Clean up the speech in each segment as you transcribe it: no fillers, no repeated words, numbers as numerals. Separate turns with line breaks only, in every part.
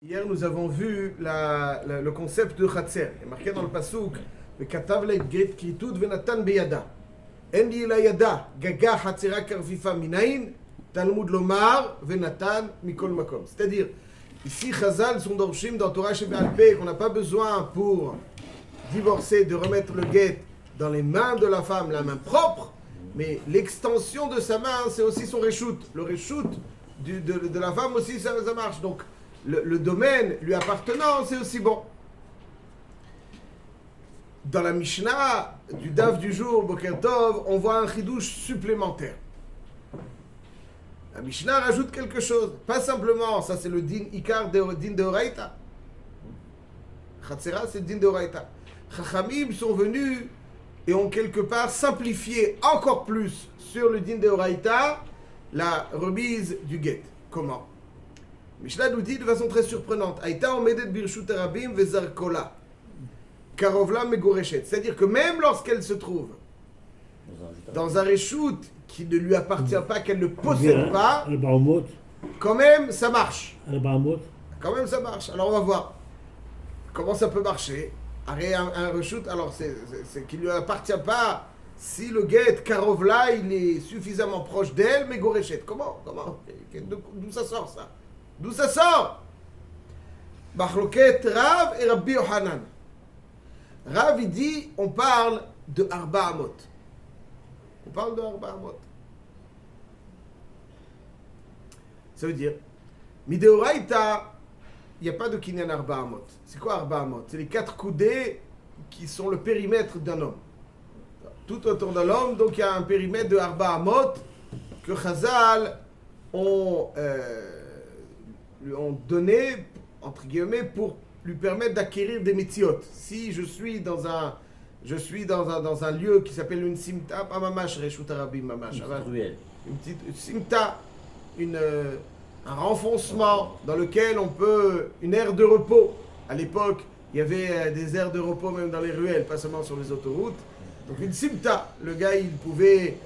Hier, nous avons vu le concept de Khatser. Il est marqué dans le Passouk Katav le get kritud venatan beyada. En li la yada gaga hatzera karfifa minayin Talmud lomar venatan mikol makom. C'est-à-dire, ici, Chazal sont dorshim dans Torah Shebe'al Peh qu'on n'a pas besoin pour divorcer de remettre le get dans les mains de la femme, la main propre, mais l'extension de sa main, c'est aussi son reshoot. Le reshoot de la femme aussi, ça marche. Donc, le domaine lui appartenant, c'est aussi bon. Dans la Mishnah du Daf du jour, Boker Tov, on voit un chidouche supplémentaire. La Mishnah rajoute quelque chose. Pas simplement, ça c'est le din ikar de din de Oraita. Chatzera, c'est le din de Oraita. Chachamim sont venus et ont quelque part simplifié encore plus sur le din de Oraita la remise du get. Comment? Mishnah nous dit de façon très surprenante, Aïta omedet birshut arabim vezarkola, karovla megoreshet. C'est-à-dire que même lorsqu'elle se trouve dans un reshoot qui ne lui appartient pas, qu'elle ne possède pas, quand même ça marche. Quand même ça marche. Alors on va voir comment ça peut marcher. Un reshoot, alors c'est qu'il ne lui appartient pas. Si le get karovla il est suffisamment proche d'elle, megoreshet. Comment d'où ça sort ça? D'où ça sort? Machloket Rav et Rabbi Yohanan. Rav il dit, on parle de Arba Amot. On parle de Arba Amot. Ça veut dire, Mideoraita, il n'y a pas de Kinyan Arba Amot. C'est quoi Arba Amot? C'est les 4 coudées qui sont le périmètre d'un homme. Tout autour de l'homme, donc il y a un périmètre de Arba Amot que Chazal lui ont donné, entre guillemets, pour lui permettre d'acquérir des métiotes. Si je suis dans un lieu qui s'appelle une simta, pas mamash, reshut arabim mamash, une petite simta, un renfoncement dans lequel on peut, une aire de repos. À l'époque, il y avait des aires de repos même dans les ruelles, pas seulement sur les autoroutes. Donc une simta, le gars il pouvait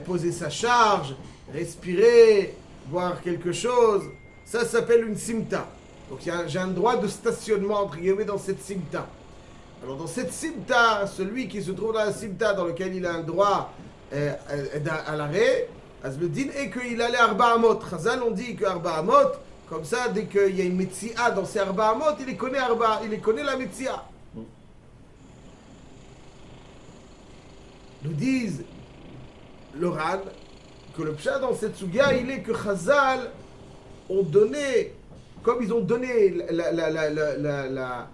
poser sa charge, respirer, boire quelque chose. Ça s'appelle une simta. Donc j'ai un droit de stationnement entre guillemets dans cette simta. Alors dans cette simta, celui qui se trouve dans la simta dans lequel il a un droit à l'arrêt, le din est qu'il allait Arba Amot. Chazal on dit que Arba Amot, comme ça dès qu'il y a une Metsia dans ces Arba Amot, il les connaît la Metsia. Nous disent le Ran que le pshat dans cette sugia il est que Chazal ont donné, comme ils ont donné la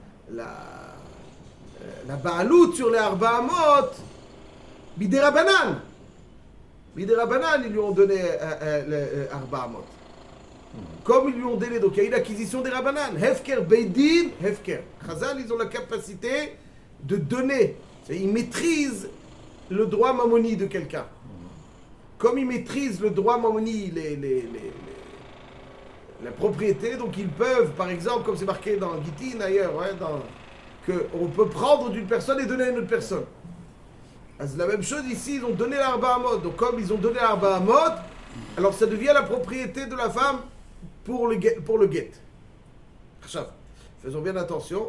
baalout sur les Arba Amot, Biderabanan. Biderabanan, ils lui ont donné les Arba Amot. Comme ils lui ont donné, donc il y a eu l'acquisition des Rabanan. Hefker, Beidin, Hefker. Chazal, ils ont la capacité de donner. Ils maîtrisent le droit mammoni de quelqu'un. Comme ils maîtrisent le droit mammoni, la propriété, donc ils peuvent, par exemple, comme c'est marqué dans Gittin ailleurs, qu'on peut prendre d'une personne et donner à une autre personne. C'est la même chose ici, ils ont donné l'Arba Amot. Donc comme ils ont donné l'Arba Amot, alors ça devient la propriété de la femme pour le get. Faisons bien attention.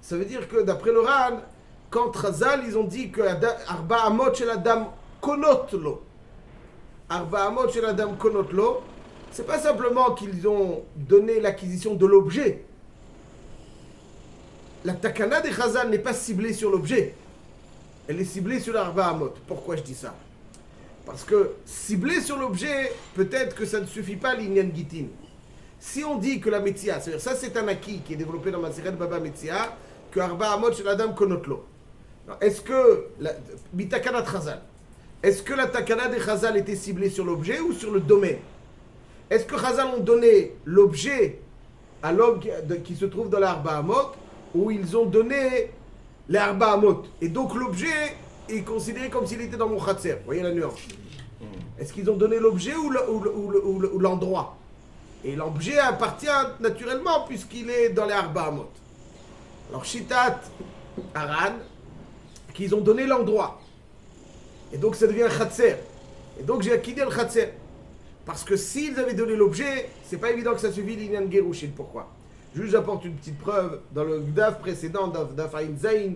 Ça veut dire que d'après le Ran, quand Chazal, ils ont dit que Arba Amot chez la dame konotlo. Arba Amot chez la dame konotlo. C'est pas simplement qu'ils ont donné l'acquisition de l'objet. La takana des Chazal n'est pas ciblée sur l'objet. Elle est ciblée sur l'Arba Amot. Pourquoi je dis ça? Parce que ciblée sur l'objet, peut-être que ça ne suffit pas l'Inyan Gittin. Si on dit que la Metsia, c'est-à-dire ça c'est un acquis qui est développé dans Maseret Baba Metsia, que Arba Amot chez la dame Konotlo. Est-ce que, Bitakana Chazal, est-ce que la takana des Chazal était ciblée sur l'objet ou sur le domaine? Est-ce que Chazal ont donné l'objet à l'homme qui se trouve dans l'Arba Amot ou ils ont donné l'Arba Amot? Et donc l'objet est considéré comme s'il était dans mon Khatser. Vous voyez la nuance? Est-ce qu'ils ont donné l'objet ou l'endroit? Et l'objet appartient naturellement puisqu'il est dans l'Arba Amot. Alors Shitat Aran, qu'ils ont donné l'endroit. Et donc ça devient Khatser. Et donc j'ai acquis le Khatser. Parce que s'ils avaient donné l'objet, c'est pas évident que ça suffit l'Inyan Gerushin. Pourquoi? Juste j'apporte une petite preuve. Dans le Gdaf précédent, Daf Ain Zain,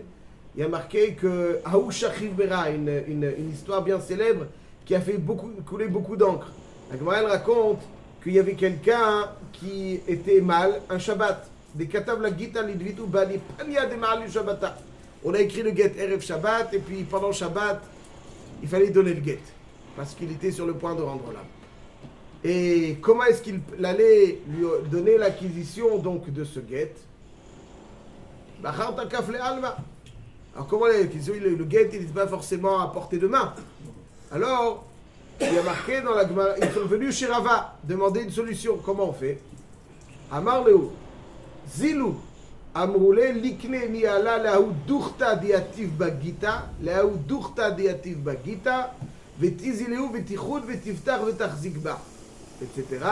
il y a marqué que Aou Shachiv Bera, une histoire bien célèbre qui a fait couler beaucoup d'encre. La Gemara elle raconte qu'il y avait quelqu'un qui était mal un Shabbat. Des Katav la Gita Lidvitu Bali Pania de Ma'al Shabbata. On a écrit le get Erev Shabbat et puis pendant Shabbat, il fallait donner le get parce qu'il était sur le point de rendre l'âme. Et comment est-ce qu'il allait lui donner l'acquisition donc de ce get? Alors comment le get il n'était pas forcément à portée de main. Alors il y a marqué dans la Gemara, ils sont venus chez Rava demander une solution. Comment on fait? Amar Leo Zilou Amroulé likne miala laou durta diativ bagita laou durta diativ bagita vetizileu vetichud vetivtar vetachzikba, etc.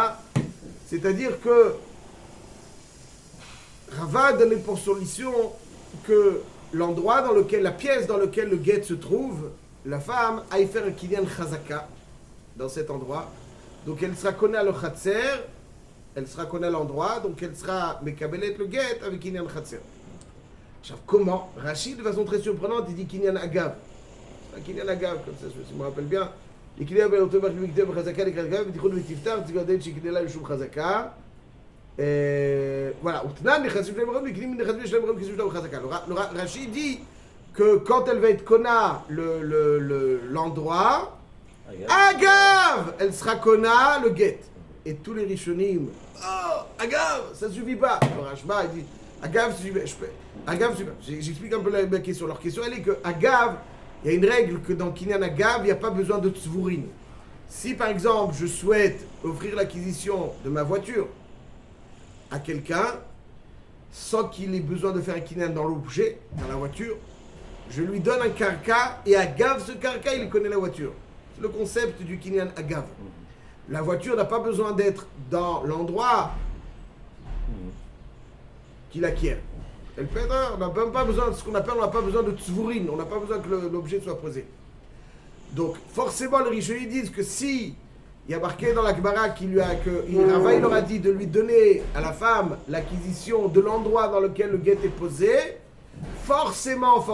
C'est-à-dire que Rava donne pour solution que l'endroit dans lequel, la pièce dans laquelle le guet se trouve, la femme aille faire un kinyan chazaka dans cet endroit. Donc elle sera connue à le chatser, elle sera connue à l'endroit, donc elle sera mekabelet le guet avec kinyan chatser. Comment? Rachid, de façon très surprenante, il dit kinyan agav. Un kinyan agav, comme ça, si je me rappelle bien. Et qu'il y a ben automatique mikdem chazaka les chazaka, et tikhud vetiftar, tigadel shiknela yishum chazaka. Voilà. Rachid dit que quand elle va être kona l'endroit, agav, elle sera kona le get. Et tous les rishonim, oh, agav, ça ne suffit pas. Le Rashba, il dit, agav, agav, j'explique un peu la question. Leur question, elle est que agav, il y a une règle que dans kinyan agav, il n'y a pas besoin de tzvurin. Si par exemple, je souhaite offrir l'acquisition de ma voiture à quelqu'un, sans qu'il ait besoin de faire un kinyan dans l'objet, dans la voiture, je lui donne un karka, et agav, ce karka, il connaît la voiture. C'est le concept du kinyan agav. La voiture n'a pas besoin d'être dans l'endroit qu'il acquiert. Elle peut être, on n'a même pas besoin de ce qu'on appelle, on n'a pas besoin de tzvurin, on n'a pas besoin que l'objet soit posé. Donc, forcément, les Rishonim disent que si il y a marqué dans la Gemara qu'il lui a, que Rava il leur a dit de lui donner à la femme l'acquisition de l'endroit dans lequel le guet est posé, forcément,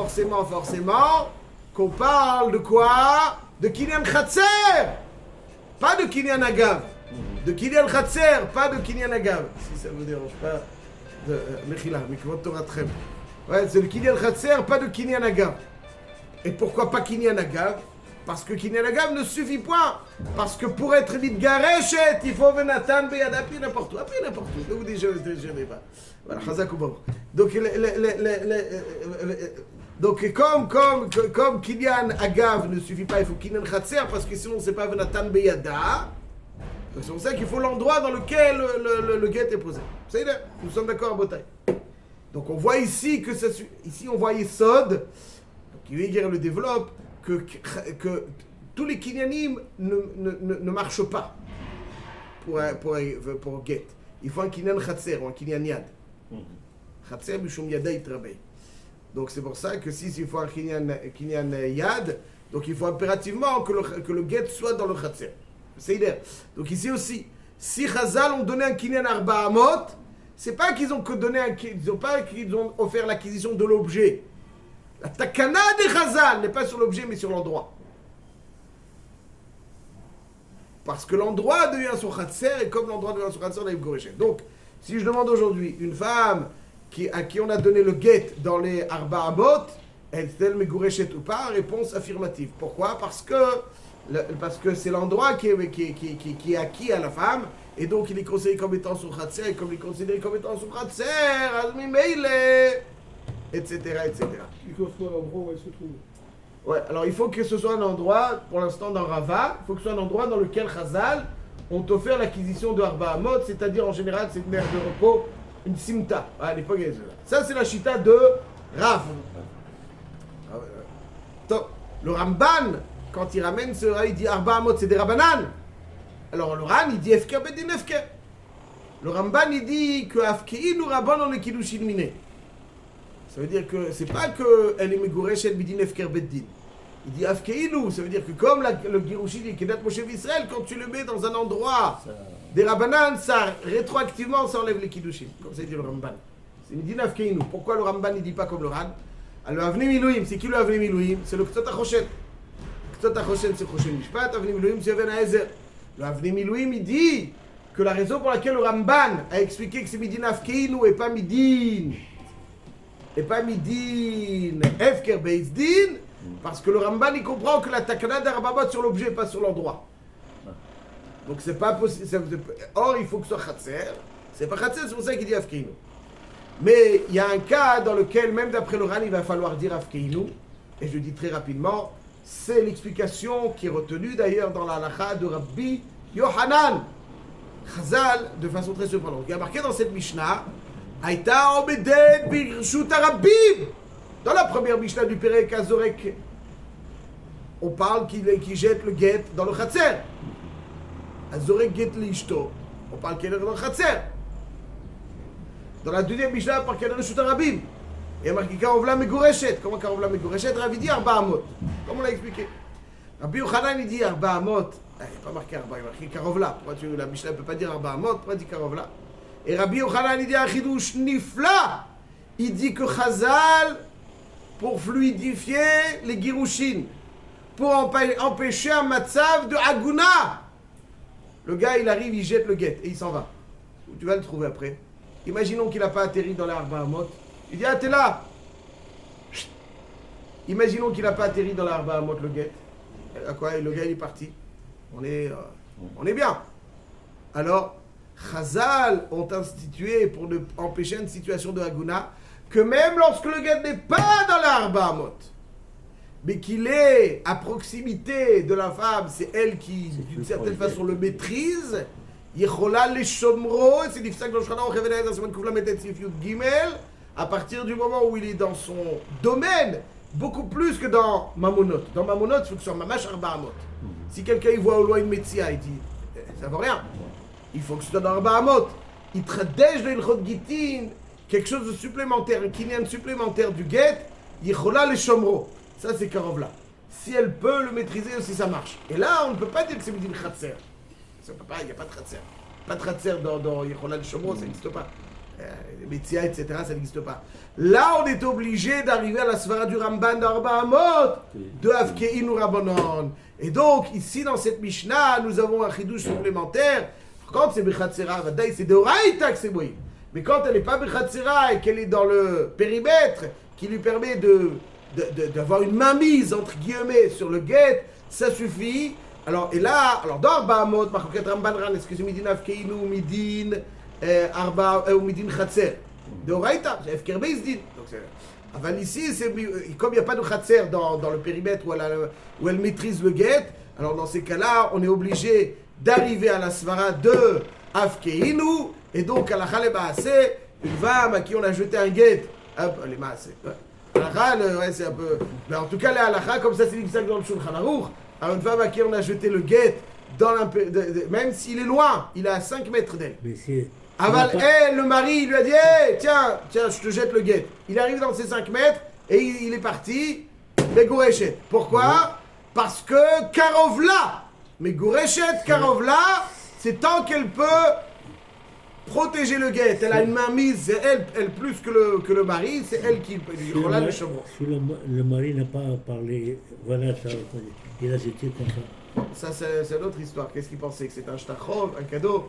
qu'on parle de quoi? De kinyan chatser, pas de kinyan agav. De kinyan chatser, pas de kinyan agav. Si ça ne vous dérange pas, Mechila, Mikvot Torah Trem. Ouais, c'est le kinyan chatser, pas de kinyan agav. Et pourquoi pas kinyan agav? Parce que kinyan agav ne suffit pas. Parce que pour être mitgareshet, il faut venatan beyada, puis n'importe où. Après n'importe où. Ne vous déjeunez pas. Voilà, chazak ou bon. Donc comme kinyan agav ne suffit pas, il faut kinyan chatser, parce que sinon c'est pas venatan beyada. C'est pour ça qu'il faut l'endroit dans lequel le guet est posé. C'est là, nous sommes d'accord à Botaï. Donc on voit ici que ça, ici on voit Yesod, qui le développe, que tous les kinyanim ne marchent pas pour get. Il faut un kinyan chatser ou un kinyan yad. Chatser bishum yadai trabei. Donc c'est pour ça que s'il faut un kinyan yad, donc il faut impérativement que le get soit dans le chatser. C'est idéal. Donc ici aussi, si Chazal ont donné un kinyan arba amot, c'est pas qu'ils ont offert l'acquisition de l'objet. La takana de Chazal n'est pas sur l'objet mais sur l'endroit. Parce que l'endroit devient son chatser, et comme l'endroit devient son chatser, on a eu goréché. Donc, si je demande aujourd'hui une femme à qui on a donné le get dans les arba amot, est-elle megoréchet ou pas? Réponse affirmative. Pourquoi? Parce que c'est l'endroit qui est acquis à la femme, et donc il est considéré comme étant son chatser, et comme il est considéré comme étant son chatser, etc., etc.
Il faut que ce soit l'endroit où elle se trouve.
Ouais, alors il faut que ce soit un endroit, pour l'instant dans Rava, il faut que ce soit un endroit dans lequel Chazal ont offert l'acquisition de Arba Amot, c'est-à-dire en général c'est une aire de repos, une simta. À l'époque, ça c'est la chita de Rav. Le Ramban, quand il ramène cela, il dit Arba Amot c'est des Rabbanan. Alors le Ran il dit Efker Bedin Efker. Le Ramban il dit que Afkein ou Rabban on le Kiddushin Miné. Ça veut dire que c'est pas qu'elle est Megouresh El Bidin Efker Beddin. Il dit Afkeinu, ça veut dire que comme le Girushin est Kedat Moshe Israël, quand tu le mets dans un endroit des Rabbanan, ça rétroactivement ça enlève les Kiddushin. Comme ça dit le Ramban. C'est Midin Afkeinu. Pourquoi le Ramban ne dit pas comme le Ran? Alors, Avni Milouim, c'est qui le Avni Milouim? C'est le Ktot HaChoshen. Ktot HaChoshen, c'est Choshen Mishpat. Avni Milouim, c'est Even HaEzer. Le Avni Milouim, il dit que la raison pour laquelle le Ramban a expliqué que c'est Midin Afkeinu et pas Midin. Et pas Midin Efker Beis-Din, parce que le Ramban, il comprend que la Takana d'Arbamot sur l'objet, pas sur l'endroit. Donc, c'est pas possible. Or, il faut que ce soit Khatser. C'est pas Khatser, c'est pour ça qu'il dit Afkeinu. Mais il y a un cas dans lequel, même d'après le Ran, il va falloir dire Afkeinu, et je le dis très rapidement, c'est l'explication qui est retenue d'ailleurs dans la halakha de Rabbi Yohanan. Chazal, de façon très surprenante. Il y a marqué dans cette Mishnah, Aïta omedet birshut harabim. Dans la première Mishnah du Perek Azorek, on parle qu'il jette le guet dans le Khatser. Azorek get l'ishto. On parle qu'il est dans le Khatser. Dans la deuxième Mishnah, par quel Reshut Harabim, il y a marqué Karovla Megoreshet. Comment Karovla Megoreshet? Ravi dit Arba Amot. Comme on l'a expliqué. Rabbi Yochanan, il dit Arba Amot. Il n'y a pas marqué Arba, il y a marqué Karovla. Pourquoi la Mishnah ne peut pas dire Arba Amot? Pourquoi il dit Karovla? Et Rabbi Yochanan, il dit Achidush Nifla. Il dit que Chazal, pour fluidifier les Girushin, pour empêcher un matzav de Aguna. Le gars, il arrive, il jette le guet et il s'en va. Tu vas le trouver après. Imaginons qu'il n'a pas atterri dans l'Arba Amot. Il dit, ah, t'es là. Chut. Imaginons qu'il n'a pas atterri dans l'Arba Amot, le guet. À quoi? Le gars, il est parti. On est bien. Alors, Chazal ont institué, pour empêcher une situation de Haguna, que même lorsque le guet n'est pas dans l'Arba Amot, mais qu'il est à proximité de la femme, c'est elle qui, d'une certaine façon, le maîtrise. Yechola le shomro, c'est difficile que le Shulchan Aruch révèle dans la semaine Kuf Lamed Sif Yud Gimel, à partir du moment où il est dans son domaine, beaucoup plus que dans Mamonot. Dans Mamonot, il faut que ce soit Mamash Arba Amot. Si quelqu'un il voit au loin une Metzia, il dit ça vaut rien. Il faut que ce soit dans Arba Amot. Il tradège le Ilchot Gitin, quelque chose de supplémentaire, un kinyan supplémentaire du get, Yechola le shomro. Ça c'est Karovla. Si elle peut le maîtriser aussi, ça marche. Et là, on ne peut pas dire que c'est Midin Khatser. Il n'y a pas de Khatser. Pas de Khatser dans Yechola Shomro, ça n'existe pas. Les Metzia, etc., ça n'existe pas. Là, on est obligé d'arriver à la svara du Ramban d'Arba Amot, de Afkeinu Rabbanon. Et donc, ici, dans cette Mishnah, nous avons un chidouche supplémentaire. Quand c'est Bechatzera, c'est de Oraïta que c'est Boïm. Mais quand elle n'est pas Bechatzera et qu'elle est dans le périmètre qui lui permet d'avoir une mainmise, entre guillemets, sur le guet, ça suffit. Alors, et là, dans Arba Amot, Machoket Ramban Ran, est-ce que c'est Midin Afkeinu, Midin Arba, ou Midin Khatser? De Oraïta, c'est Efker Beis-Din. Avant ici, comme il n'y a pas de Khatser dans le périmètre où elle maîtrise le guet, alors dans ces cas-là, on est obligé d'arriver à la svara de Afkeinu, et donc à la Chale Baase, une femme à qui on a jeté un guet, hop, elle est massée. Ouais, c'est un peu. Mais en tout cas, les halakha, comme ça, c'est difficile dans le Shulchan Aruch. Alors, une femme à qui on a jeté le guet, même s'il est loin, il est à 5 mètres d'elle. Aval, le mari, il lui a dit hey, tiens, je te jette le guet. Il arrive dans ses 5 mètres et il est parti. Megoreshet. Pourquoi? Parce que Karovla. Megoreshet, Karovla, c'est tant qu'elle peut protéger le guet. Elle a une main mise, c'est elle plus que le mari, c'est elle qui lui relâche le chemin.
Si le mari n'a pas parlé, voilà, ça, il a jeté comme ça.
Ça, c'est une autre histoire. Qu'est-ce qu'il pensait? Que c'était un shtachov, un cadeau,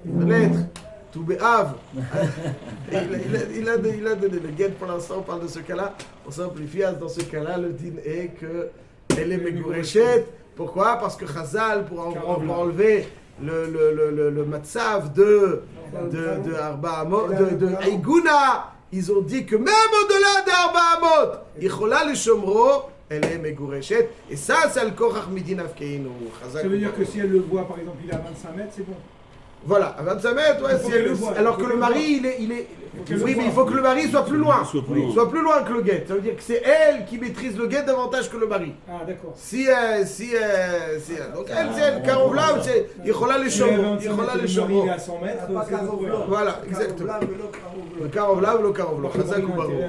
une lettre, tout béhav. Il a donné le guet pour l'instant, on parle de ce cas-là. On simplifie, dans ce cas-là, le din est qu'elle est megoreshet. Pourquoi? Parce que Chazal, pour enlever le matzav de Arba Amot, de Aiguna, ils ont dit que même au-delà d'Arba Amot, Yechola le Shomro, elle est Megoreshet. Et ça, c'est le Korach Midin Afkeinu.
Ça veut dire que si elle le voit, par exemple, il est à 25 mètres, c'est bon.
Voilà, à 25 mètres, ouais, si elle, alors que le mari, il est oui, mais il faut que le mari soit plus loin. Soit plus loin que le guet. Ça veut dire que c'est elle qui maîtrise le guet davantage que le mari.
Ah, d'accord.
Donc elle, c'est elle, Karovla, c'est Yechola le Shomro.
Yechola le Shomro. Il est à 100 mètres.
Voilà, exactement. Le Karovla ou le Karovla. Chazak ou Baruch.